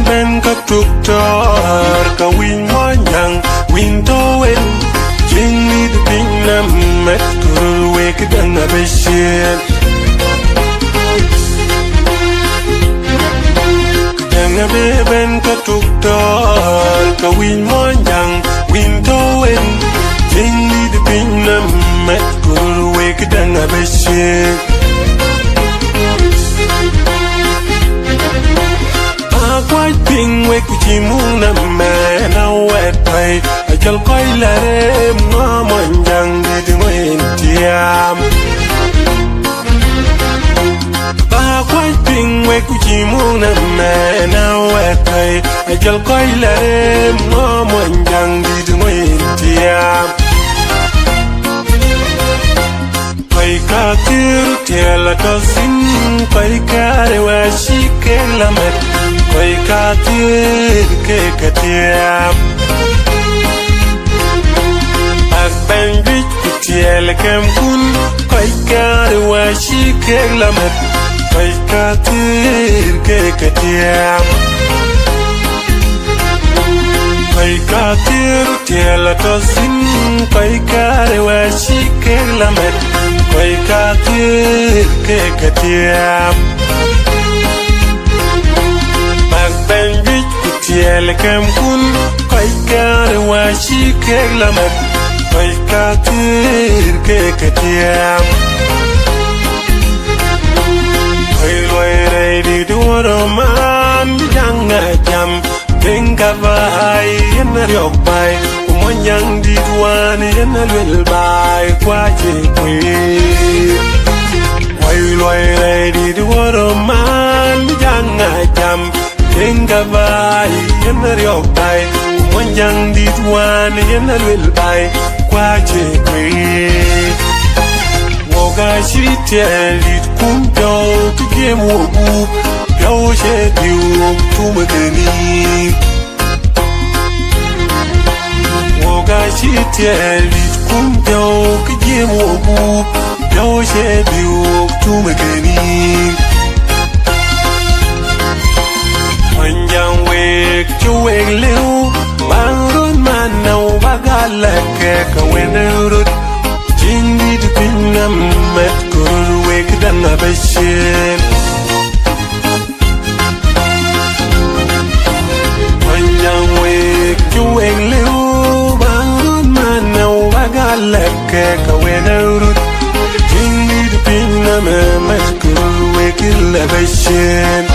Ben ka tuktor ka win mo nyang win to wen jingi de pinna met kuru we kidanga beshen danga ben ka tuktor ka win mo nyang win to wen jingi de pinna met kuru we kidanga beshen quite ping we kuchimung na na wet pay ajal koi lare ma manjang di ngin tiam ba quite ping we kuchimung na wet pay ajal koi lare ma manjang di ngin tiam pay ka tiru tela kasim pay kare wa shikelamet pay katir ke katiam as ben bich kutiel kem kun pay kare wa shikelamet pay katir ke katiam pay katir tela tosim pay kare wa shikelamet pay katir ke katiam Tiel kem kun koi kare wa shikelamet pay katir ke katiam pay loy ready do man janga jam tenga vai en riok bai umonyang di tuan en lel bai kwa je kwi pay loy ready do man janga jam tenga vai en riok bai umonyang di tuan en lel bai kwa je kwi woga shitelit kumdo tigem wogu yo she diu tumagani woga shitelit kumdo tigem wogu yo she diu tumagani manjang wek chuwek liu bangun manau bagalake kawenurut jingi de pinam met kuru wek dana beshen manjang wek chuwek liu bangun manau bagalake kawenurut jingi de pinam met kuru wek la beshen